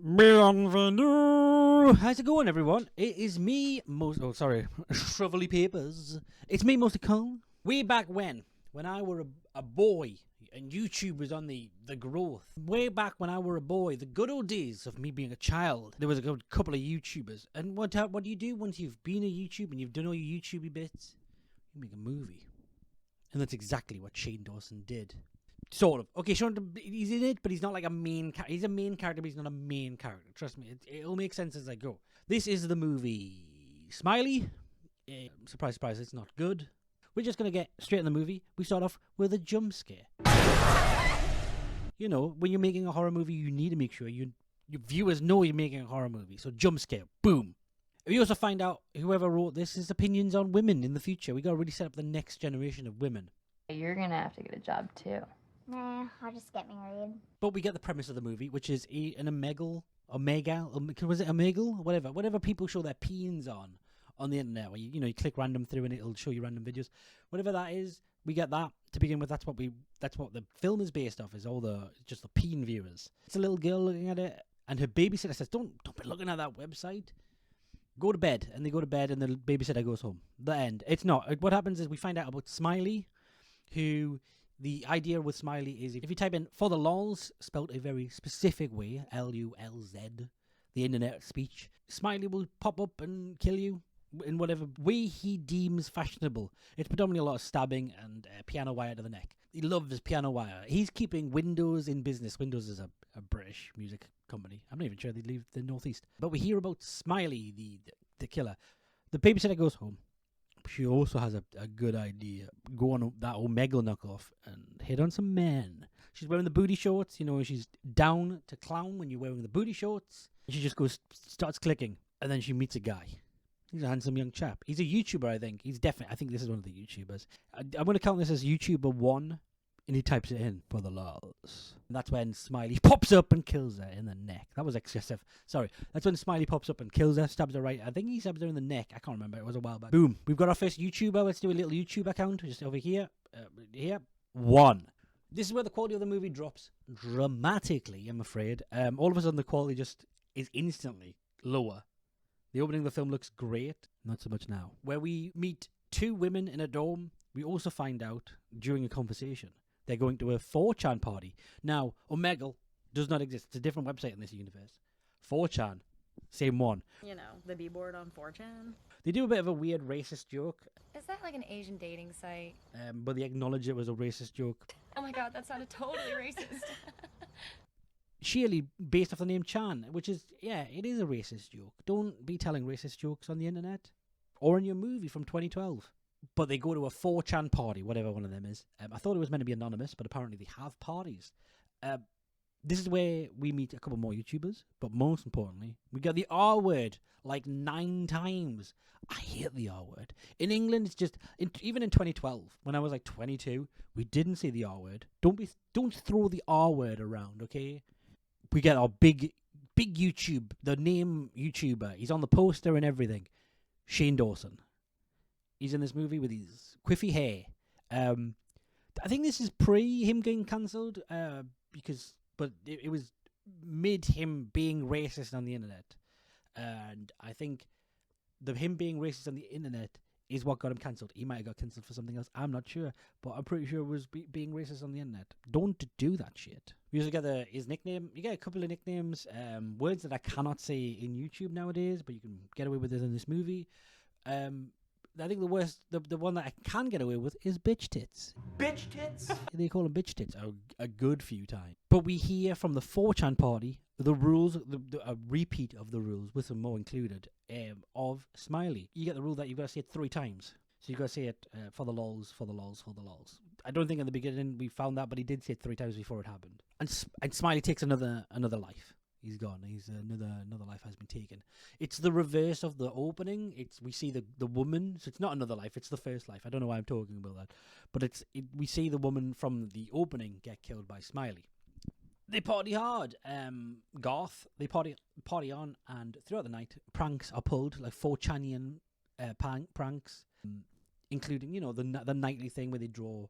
Bienvenue! How's it going, everyone? It is me, Shrivelly Papers. It's me, Mostlykarl. Way back when I were a boy and YouTube was on the growth. Way back when I were a boy, the good old days of me being a child, there was a good couple of YouTubers. And what do you do once you've been a YouTube and you've done all your YouTubey bits? You make a movie. And that's exactly what Shane Dawson did. Sort of. Okay, Sean, he's in it, but he's not like a main character. He's a main character, but he's not a main character. Trust me, it'll make sense as I go. This is the movie Smiley. Surprise, surprise, it's not good. We're just going to get straight in the movie. We start off with a jump scare. You know, when you're making a horror movie, you need to make sure your viewers know you're making a horror movie. So jump scare, boom. We also find out whoever wrote this is opinions on women in the future. We got to really set up the next generation of women. You're going to have to get a job too. Nah, I'll just get married. But we get the premise of the movie, which is an Omegle, was it Omegle? Whatever people show their peens on the internet, where you click random through and it'll show you random videos. Whatever that is, we get that to begin with. That's what the film is based off, is all just the peen viewers. It's a little girl looking at it, and her babysitter says, "Don't be looking at that website. Go to bed." And they go to bed, and the babysitter goes home. The end. It's not. What happens is we find out about Smiley, who. The idea with Smiley is if you type in "for the lols" spelled a very specific way, Lulz, the internet speech, Smiley will pop up and kill you in whatever way he deems fashionable. It's predominantly a lot of stabbing and piano wire to the neck. He loves piano wire. He's keeping Windows in business. Windows is a British music company. I'm not even sure they leave the Northeast. But we hear about Smiley, the killer. The babysitter goes home. She also has a good idea. Go on that Omegle knockoff and hit on some men. She's wearing the booty shorts. She's down to clown when you're wearing the booty shorts. She just starts clicking. And then she meets a guy. He's a handsome young chap. He's a YouTuber, I think. I think this is one of the YouTubers. I'm going to count this as YouTuber 1. And he types it in for the lols. And that's when Smiley pops up and kills her in the neck. That was excessive. Sorry. That's when Smiley pops up and kills her, stabs her right. I think he stabs her in the neck. I can't remember. It was a while back. Boom. We've got our first YouTuber. Let's do a little YouTube account just over here. Here. 1. This is where the quality of the movie drops dramatically, I'm afraid. All of a sudden, the quality just is instantly lower. The opening of the film looks great. Not so much now. Where we meet 2 women in a dorm, we also find out during a conversation they're going to a 4chan party. Now, Omegle does not exist. It's a different website in this universe. 4chan, same one. The B-board on 4chan. They do a bit of a weird racist joke. Is that like an Asian dating site? But they acknowledge it was a racist joke. Oh my god, that sounded totally racist. Sheerly based off the name Chan, which is, it is a racist joke. Don't be telling racist jokes on the internet or in your movie from 2012. But they go to a 4chan party, whatever one of them is. I thought it was meant to be anonymous, but apparently they have parties. This is where we meet a couple more YouTubers, but most importantly, we got the R word like 9 times. I hate the R word. In England, it's just, even in 2012, when I was like 22, we didn't say the R word. Don't throw the R word around, okay? We get our big YouTube, the name YouTuber. He's on the poster and everything. Shane Dawson. He's in this movie with his quiffy hair. I think this is pre him getting cancelled, but it was mid him being racist on the internet, and I think him being racist on the internet is what got him cancelled. He might have got cancelled for something else. I'm not sure, but I'm pretty sure it was being racist on the internet. Don't do that shit. We also get his nickname. You get a couple of nicknames, words that I cannot say in YouTube nowadays, but you can get away with it in this movie. I think the one that I can get away with is bitch tits. Bitch tits? They call them bitch tits a good few times. But we hear from the 4chan party the rules, a repeat of the rules with some more included of Smiley. You get the rule that you've got to say it 3 times. So you've got to say it for the lols, for the lols, for the lols. I don't think in the beginning we found that, but he did say it 3 times before it happened. And Smiley takes another life. He's gone. He's another life has been taken. It's the reverse of the opening. We see the woman. So it's not another life. It's the first life. I don't know why I'm talking about that, but we see the woman from the opening get killed by Smiley. They party hard. Goth. They party on, and throughout the night, pranks are pulled, like 4chanian pranks, including the nightly thing where they draw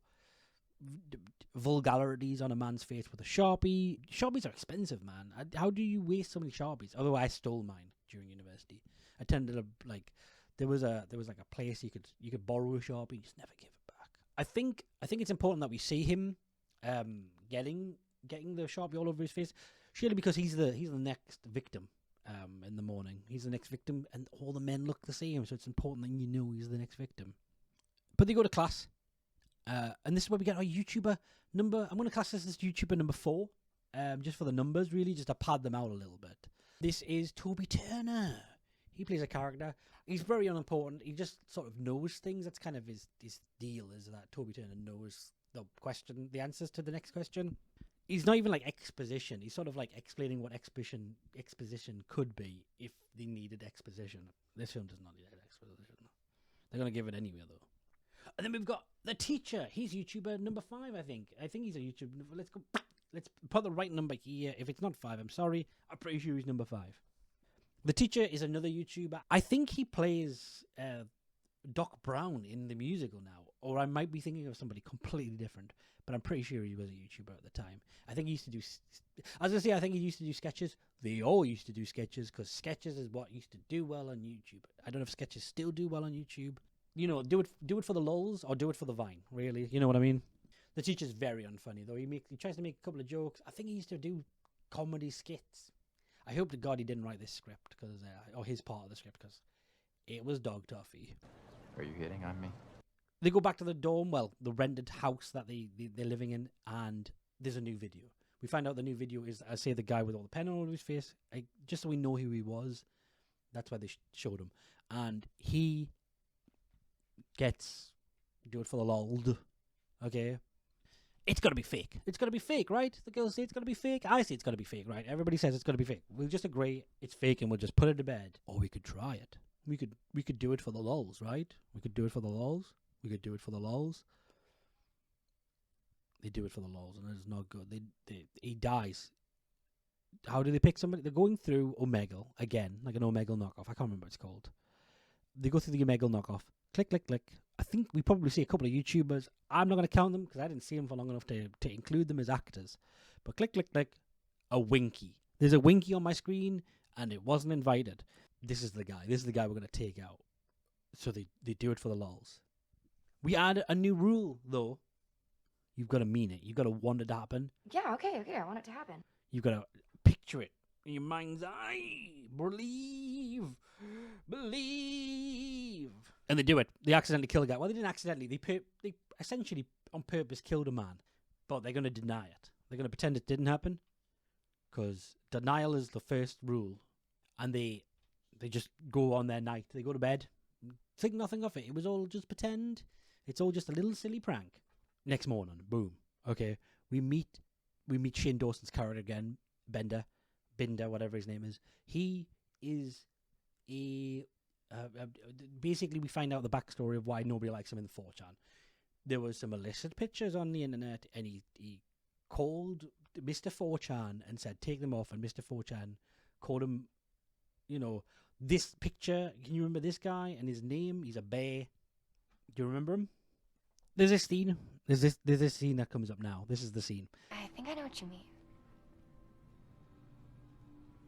vulgarities on a man's face with a Sharpie. Sharpies are expensive, man. How do you waste so many Sharpies? Although I stole mine during university. I tended to like there was like a place you could borrow a Sharpie and just never give it back. I think it's important that we see him getting the Sharpie all over his face, surely because he's the next victim in the morning. He's the next victim and all the men look the same, so it's important that you know he's the next victim. But they go to class. And this is where we get our YouTuber number. I'm going to class this as YouTuber number 4, just for the numbers, really, just to pad them out a little bit. This is Toby Turner. He plays a character. He's very unimportant. He just sort of knows things. That's kind of his deal, is that Toby Turner knows the answers to the next question. He's not even like exposition. He's sort of like explaining what exposition could be if they needed exposition. This film does not need exposition. They're going to give it anyway, though. And then we've got the teacher. He's YouTuber number 5, I think. I think he's a YouTuber. Let's put the right number here. If it's not 5, I'm sorry. I'm pretty sure he's number 5. The teacher is another YouTuber. I think he plays Doc Brown in the musical now. Or I might be thinking of somebody completely different. But I'm pretty sure he was a YouTuber at the time. I think he used to do... I was going to say, I think he used to do sketches. They all used to do sketches, because sketches is what used to do well on YouTube. I don't know if sketches still do well on YouTube. You know, do it for the lulz or do it for the vine, really. You know what I mean? The teacher's very unfunny, though. He tries to make a couple of jokes. I think he used to do comedy skits. I hope to God he didn't write this script, or his part of the script, because it was dog toffee. Are you hitting on me? They go back to the dorm, well, the rented house that they're living in, and there's a new video. We find out the new video is, I say, the guy with all the pen all over his face, just so we know who he was. That's why they showed him. And he gets do it for the lol. Okay, it's gotta be fake. It's gotta be fake, right? The girls say it's gotta be fake. I say it's gotta be fake, right? Everybody says it's gotta be fake. We'll just agree it's fake and we'll just put it to bed. Or we could try it. We could do it for the lols, right? We could do it for the lols. We could do it for the lols. They do it for the lols, and it's not good. He dies. How do they pick somebody? They're going through Omegle again, like an Omegle knockoff. I can't remember what it's called. They go through the Omegle knockoff. Click, click, click. I think we probably see a couple of YouTubers. I'm not going to count them because I didn't see them for long enough to include them as actors. But click, click, click. A Winky. There's a Winky on my screen, and it wasn't invited. This is the guy. This is the guy we're going to take out. So they do it for the lols. We add a new rule, though. You've got to mean it. You've got to want it to happen. Yeah, okay, I want it to happen. You've got to picture it in your mind's eye. Believe. And they do it. They accidentally kill a guy. Well, they didn't accidentally. They essentially on purpose killed a man. But they're going to deny it. They're going to pretend it didn't happen. Because denial is the first rule. And they just go on their night. They go to bed. Think nothing of it. It was all just pretend. It's all just a little silly prank. Next morning, boom. Okay, we meet Shane Dawson's character again, Binder, whatever his name is. He is basically we find out the backstory of why nobody likes him in 4chan. There was some illicit pictures on the internet, and he called Mr. 4chan and said take them off, and Mr. 4chan called him, this picture. Can you remember this guy and his name? He's a bear. Do you remember him? There's this scene. There's this scene that comes up now. This is the scene. I think I know what you mean.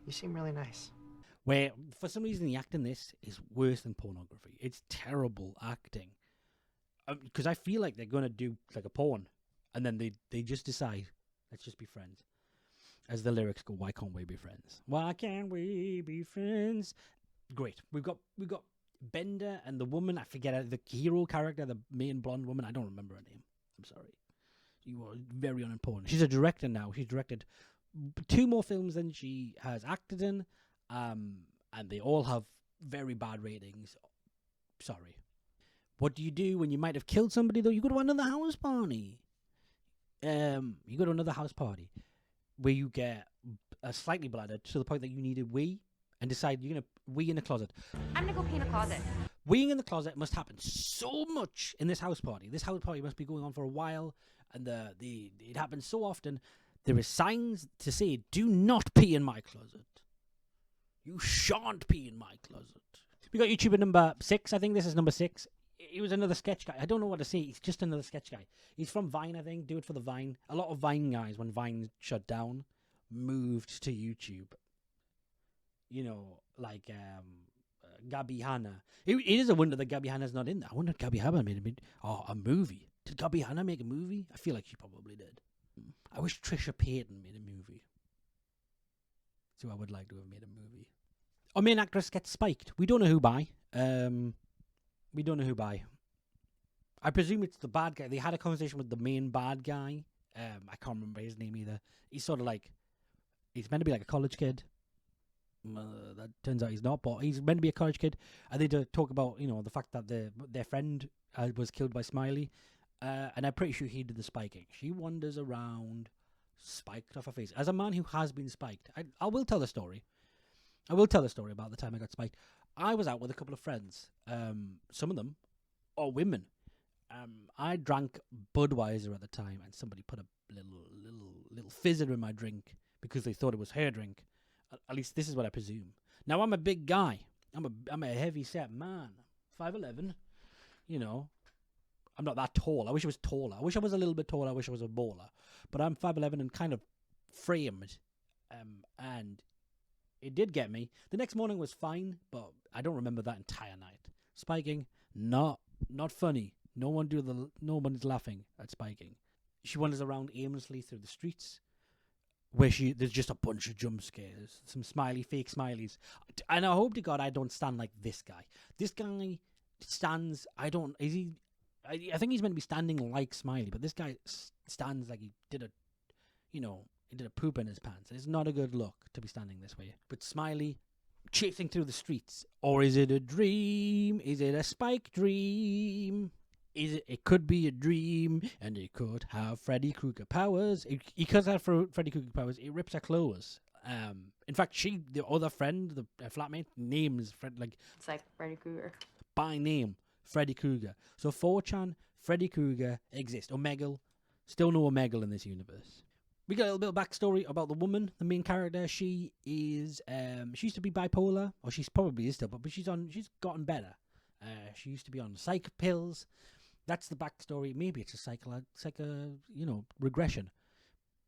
You seem really nice. Where, for some reason, the acting in this is worse than pornography. It's terrible acting. Because I feel like they're going to do like a porn. And then they just decide, let's just be friends. As the lyrics go, why can't we be friends? Why can't we be friends? Great. We've got Bender and the woman, I forget the hero character, the main blonde woman. I don't remember her name. I'm sorry. You are very unimportant. She's a director now. She's directed 2 more films than she has acted in. And they all have very bad ratings. Sorry. What do you do when you might have killed somebody, though? You go to another house party. You go to another house party where you get slightly blooded to the point that you need a wee and decide you're going to wee in the closet. I'm gonna go pee in a closet. Weeing in the closet must happen so much in this house party. This house party must be going on for a while, and it happens so often. There is signs to say, do not pee in my closet. You shan't pee in my closet. We got YouTuber number 6. I think this is number 6. he was another sketch guy. I don't know what to say. He's just another sketch guy. He's from Vine, I think. Do it for the Vine. A lot of Vine guys, when Vine shut down, moved to YouTube. You know, like Gabby Hanna. It is a wonder that Gabby Hanna's not in there. I wonder if Gabby Hanna made a movie. Did Gabby Hanna make a movie? I feel like she probably did. I wish Trisha Payton made a movie. So I would like to have made a movie. Our main actress gets spiked. We don't know who by. We don't know who by. I presume it's the bad guy. They had a conversation with the main bad guy. I can't remember his name either. He's sort of like, he's meant to be like a college kid. That turns out he's not, but he's meant to be a college kid. And they talk about, you know, the fact that their friend was killed by Smiley. And I'm pretty sure he did the spiking. She wanders around, spiked off her face. As a man who has been spiked, I will tell the story. I will tell the story about the time I got spiked. I was out with a couple of friends. Some of them are women. I drank Budweiser at the time, and somebody put a little fizzer in my drink because they thought it was her drink. At least this is what I presume. Now I'm a big guy. I'm a heavy set man. 5'11". You know, I'm not that tall. I wish I was taller. I wish I was a little bit taller. I wish I was a baller. But I'm 5'11" and kind of framed. And it did get me. The next morning was fine, but I don't remember that entire night. Spiking, not funny. No one's laughing at spiking. She wanders around aimlessly through the streets, where there's just a bunch of jump scares, some fake smileys, and I hope to God I don't stand like this guy. This guy stands. I think he's meant to be standing like Smiley, but this guy stands like he did a poop in his pants. It's not a good look to be standing this way. But Smiley chasing through the streets, or is it a dream? Is it a spike dream? It could be a dream, and it could have Freddy Krueger powers. It could have Freddy Krueger powers. It rips her clothes. In fact, the other friend, the flatmate, names It's like Freddy Krueger. by name, Freddy Krueger. So 4chan, Freddy Krueger exist. Omegle, still no Omegle in this universe. We got a little bit of backstory about the woman, the main character. She used to be bipolar, or she's probably is still, but she's gotten better. She used to be on psych pills. That's the backstory. Maybe it's a regression.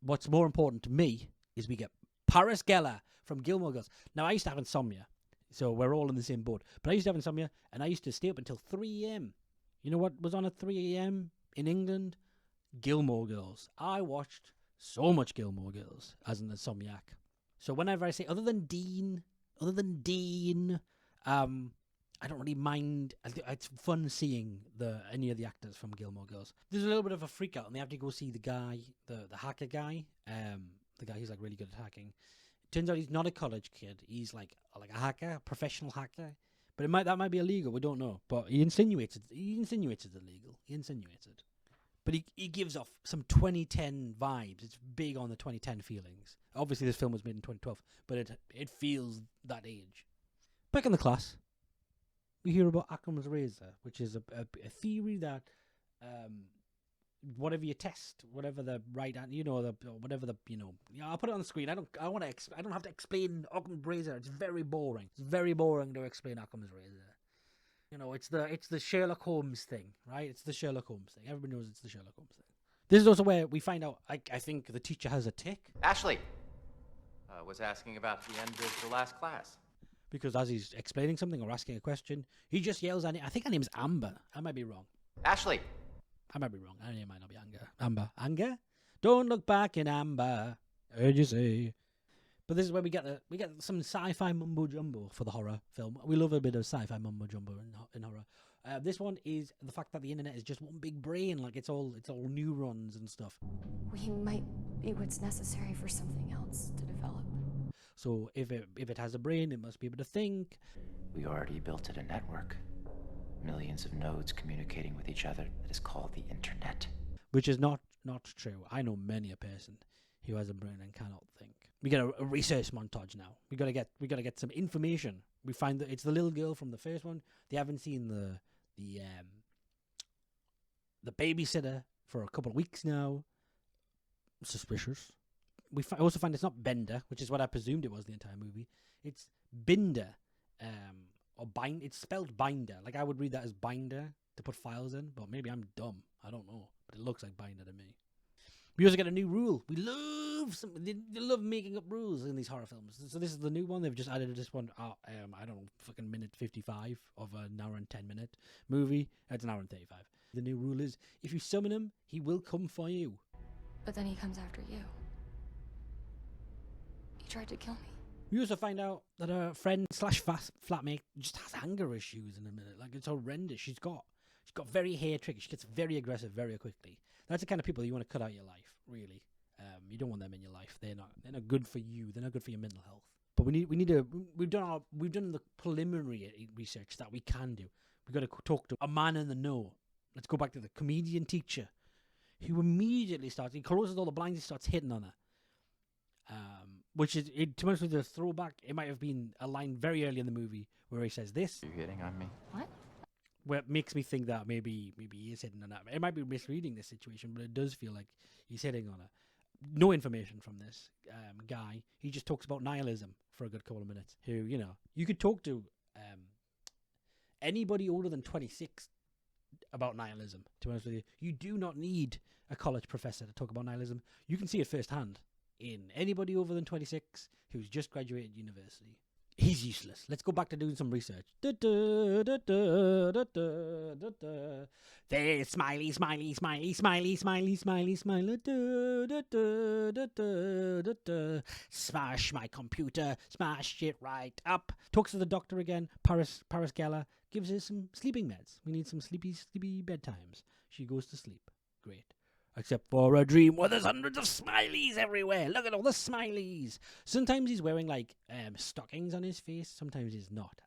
What's more important to me is we get Paris Geller from Gilmore Girls. Now, I used to have insomnia, so we're all in the same boat. But I used to have insomnia, and I used to stay up until 3 a.m. You know what was on at 3 a.m. in England? Gilmore Girls. I watched so much Gilmore Girls as an insomniac. So whenever I say, other than Dean, I don't really mind. It's fun seeing any of the actors from Gilmore Girls. There's a little bit of a freak out, and they have to go see the guy, the hacker guy, the guy who's like really good at hacking. It turns out he's not a college kid. He's like a hacker, a professional hacker. But that might be illegal. We don't know. But he insinuates it's illegal. He insinuates it. But he gives off some 2010 vibes. It's big on the 2010 feelings. Obviously, this film was made in 2012, but it feels that age. Back in the class, we hear about Occam's razor, which is a theory that whatever you test, whatever the right answer, I'll put it on the screen. I don't have to explain Occam's razor. It's very boring. It's very boring to explain Occam's razor. You know, it's the Sherlock Holmes thing, right? It's the Sherlock Holmes thing. Everybody knows it's the Sherlock Holmes thing. This is also where we find out, I think the teacher has a tick. Ashley was asking about the end of the last class. Because as he's explaining something or asking a question, he just yells at it. I think her name's Amber. I might be wrong. Ashley! I might be wrong. Her name might not be Amber. Anger? Don't look back in Amber. Heard you say. But this is where we get some sci-fi mumbo jumbo for the horror film. We love a bit of sci-fi mumbo jumbo in horror. This one is the fact that the internet is just one big brain, like it's all neurons and stuff. We might be what's necessary for something else to develop. So if it has a brain, it must be able to think. We already built it a network. Millions of nodes communicating with each other that is called the internet. Which is not true. I know many a person who has a brain and cannot think. We get a research montage now. We gotta get some information. We find that it's the little girl from the first one. They haven't seen the babysitter for a couple of weeks now. Suspicious. We also find it's not Bender, which is what I presumed it was the entire movie. It's Binder, or bind. It's spelled binder. Like I would read that as binder to put files in, but maybe I'm dumb. I don't know, but it looks like binder to me. We also get a new rule. We love they love making up rules in these horror films. So this is the new one. They've just added this one. I don't know, fucking minute 55 of an hour and 10-minute movie. It's an hour and 35. The new rule is if you summon him, he will come for you. But then he comes after you. He tried to kill me. We also find out that her friend / flatmate just has anger issues in a minute. Like it's horrendous. She's got very hair trigger. She gets very aggressive very quickly. That's the kind of people you want to cut out of your life, really. You don't want them in your life. They're not good for you. They're not good for your mental health. But we've done the preliminary research that we can do. We've got to talk to a man in the know. Let's go back to the comedian teacher who immediately he closes all the blinds, he starts hitting on her. Which is, to be honest with you, a throwback. It might have been a line very early in the movie where he says this. You're hitting on me? What? Where it makes me think that maybe he is hitting on that. It might be misreading this situation, but it does feel like he's hitting on her. No information from this guy. He just talks about nihilism for a good couple of minutes. Who, you could talk to anybody older than 26 about nihilism, to be honest with you. You do not need a college professor to talk about nihilism. You can see it firsthand in anybody over than 26 who's just graduated university. He's useless. Let's go back to doing some research. There's Smiley, Smiley, Smiley, Smiley, Smiley, Smiley, Smiley. Smash my computer. Smash it right up. Talks to the doctor again. Paris Geller gives her some sleeping meds. We need some sleepy bedtimes. She goes to sleep. Great. Except for a dream where there's hundreds of smileys everywhere. Look at all the smileys. Sometimes he's wearing like stockings on his face. Sometimes he's not.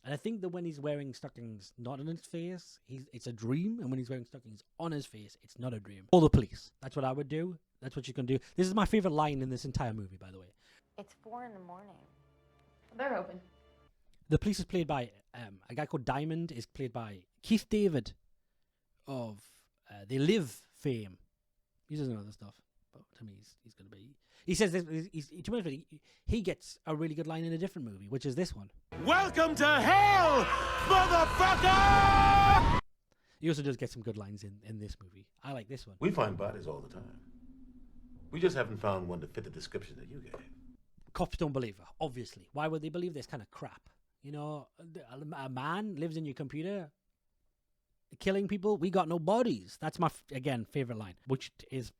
And I think that when he's wearing stockings not on his face, it's a dream. And when he's wearing stockings on his face, it's not a dream. Call the police. That's what I would do. That's what you can do. This is my favorite line in this entire movie, by the way. It's 4 in the morning. They're open. The police is played by a guy called Diamond. Is played by Keith David of They Live fame. He doesn't know this stuff, but to me, he's going to be. He says this. He gets a really good line in a different movie, which is this one. Welcome to hell, motherfucker! He also does get some good lines in this movie. I like this one. We find bodies all the time. We just haven't found one to fit the description that you gave. Cops don't believe her, obviously. Why would they believe this kind of crap? A man lives in your computer killing people. We got no bodies. That's my favorite line, which is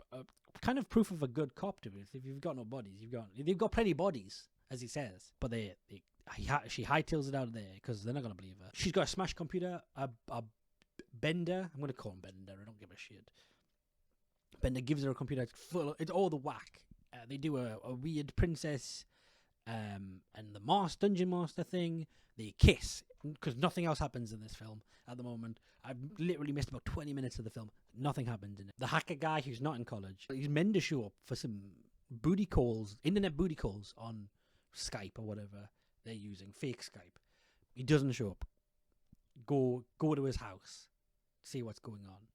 kind of proof of a good cop to me. If you've got no bodies, they've got plenty of bodies, as he says, but she hightails it out of there because they're not gonna believe her. She's got a smashed computer, a Bender. I'm gonna call him Bender. I don't give a shit. Bender gives her a computer. It's all the whack. They do a weird princess and the dungeon master thing. They kiss because nothing else happens in this film at the moment. I've literally missed about 20 minutes of the film. Nothing happens in it. The hacker guy who's not in college, he's meant to show up for some booty calls, internet booty calls on Skype or whatever they're using, fake Skype. He doesn't show up. Go to his house, see what's going on.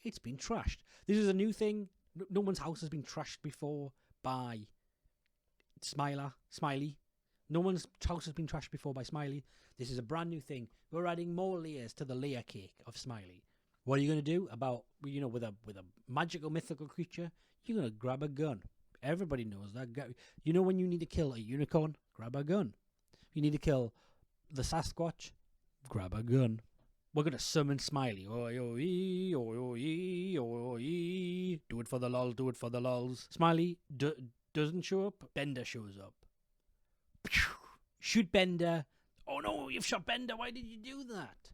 It's been trashed. This is a new thing. No one's house has been trashed before by Smiley. No one's house has been trashed before by Smiley. This is a brand new thing. We're adding more layers to the layer cake of Smiley. What are you going to do about, with a magical, mythical creature? You're going to grab a gun. Everybody knows that. When you need to kill a unicorn, grab a gun. You need to kill the Sasquatch, grab a gun. We're going to summon Smiley. Oi, oi, oi, oi, oi, oi. Do it for the lol, do it for the lols. Smiley doesn't show up. Bender shows up. Shoot Bender. Oh no, you've shot Bender. Why did you do that?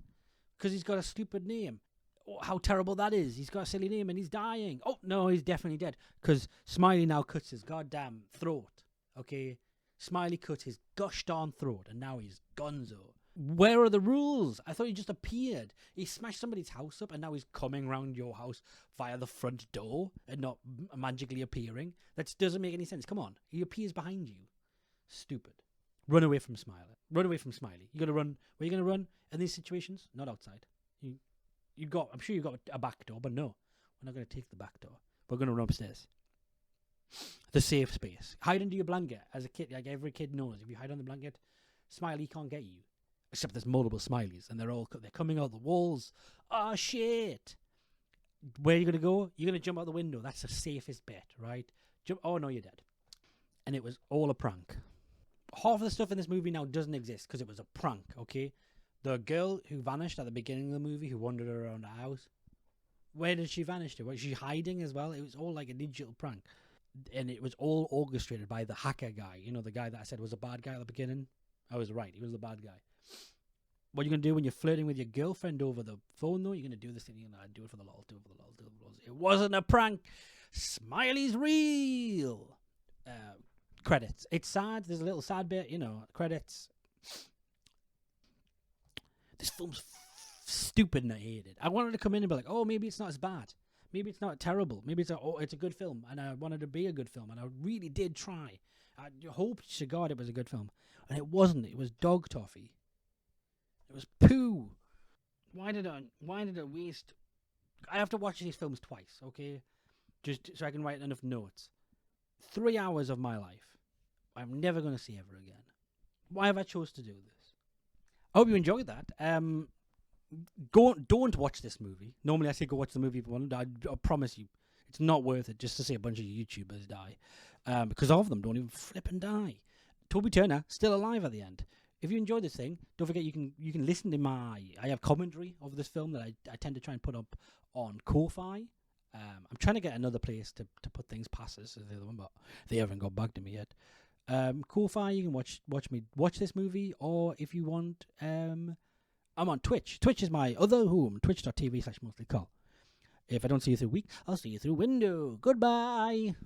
Because he's got a stupid name. Oh, how terrible that is. He's got a silly name and he's dying. Oh no, he's definitely dead. Because Smiley now cuts his goddamn throat. Okay? Smiley cuts his gosh darn throat and now he's gonzo. Where are the rules? I thought he just appeared. He smashed somebody's house up and now he's coming round your house via the front door and not magically appearing. That doesn't make any sense. Come on. He appears behind you. Stupid. Run away from Smiley. Run away from Smiley. You got to run. Where are you going to run in these situations? Not outside. I'm sure you got a back door, but no. We're not going to take the back door. We're going to run upstairs. The safe space. Hide under your blanket. As a kid, like every kid knows, if you hide on the blanket, Smiley can't get you. Except there's multiple Smileys, and they're coming out the walls. Oh shit! Where are you gonna go? You're gonna jump out the window. That's the safest bet, right? Jump. Oh no, you're dead. And it was all a prank. Half of the stuff in this movie now doesn't exist because it was a prank. Okay, the girl who vanished at the beginning of the movie, who wandered around the house. Where did she vanish to? Was she hiding as well? It was all like a digital prank, and it was all orchestrated by the hacker guy. You know, the guy that I said was a bad guy at the beginning. I was right. He was the bad guy. What are you going to do when you're flirting with your girlfriend over the phone, though? You're going to do this thing. You're going to do it for the lol, do it for the lol, do it for the lol. It wasn't a prank. Smiley's real. Credits. It's sad. There's a little sad bit, you know. Credits. This film's stupid and I hate it. I wanted to come in and be like, oh, maybe it's not as bad. Maybe it's not terrible. Maybe it's a good film. And I wanted to be a good film. And I really did try. I hoped to God it was a good film. And it wasn't. It was dog toffee. It was poo. Why did I waste... I have to watch these films twice, okay? Just so I can write enough notes. 3 hours of my life. I'm never going to see ever again. Why have I chose to do this? I hope you enjoyed that. Don't watch this movie. Normally I say go watch the movie, but I promise you, it's not worth it just to see a bunch of YouTubers die. Because all of them don't even flip and die. Toby Turner, still alive at the end. If you enjoyed this thing, don't forget you can listen to I have commentary of this film that I tend to try and put up on Ko-Fi. I'm trying to get another place to put things past this as the other one, but they haven't got back to me yet. Ko-Fi, you can watch this movie, or if you want, I'm on Twitch. Twitch is my other home, twitch.tv/Mostlykarl. If I don't see you through week, I'll see you through window. Goodbye.